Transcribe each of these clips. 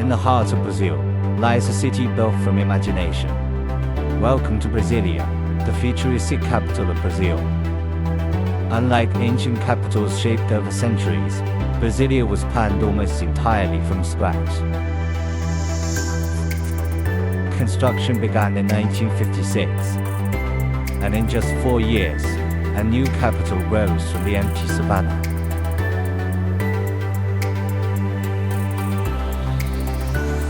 in the heart of Brazil lies a city built from imagination. Welcome to Brasília, the futuristic capital of Brazil. Unlike ancient capitals shaped over centuries, Brasília was planned almost entirely from scratch. Construction began in 1956, and in just 4 years, a new capital rose from the empty savanna.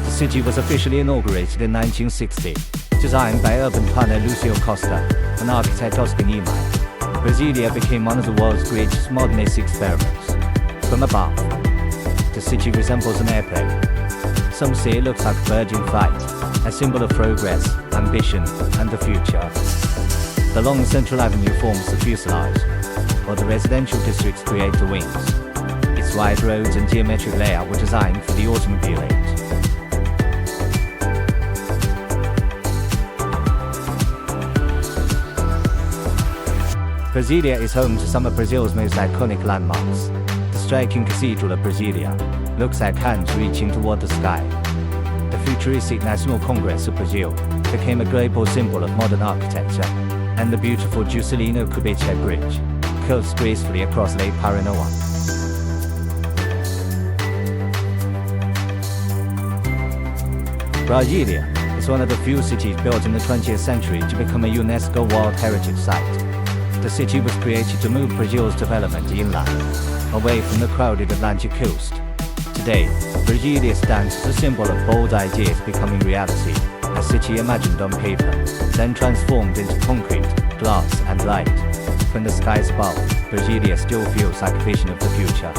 The city was officially inaugurated in 1960, designed by urban planner Lucio Costa and architect Oscar Niemeyer. Brasília became one of the world's greatest modernist experiments. From above, the city resembles an airplane. Some say it looks like a bird in flight, a symbol of progress, ambition, and the future. The long central avenue forms the fuselage, while the residential districts create the wings. Its wide roads and geometric layout were designed for the automobile age. Brasília is home to some of Brazil's most iconic landmarks. The striking Cathedral of Brasília looks like hands reaching toward the sky. The futuristic National Congress of Brazil became a global symbol of modern architecture, and the beautiful Juscelino Kubitschek Bridge curves gracefully across Lake Paranoá. Brasília is one of the few cities built in the 20th century to become a UNESCO World Heritage Site. The city was created to move Brazil's development inland, away from the crowded Atlantic coast. Today, Brasília stands as a symbol of bold ideas becoming reality, a city imagined on paper, then transformed into concrete, glass, and light. From the skies above, Brasília still feels like a vision of the future.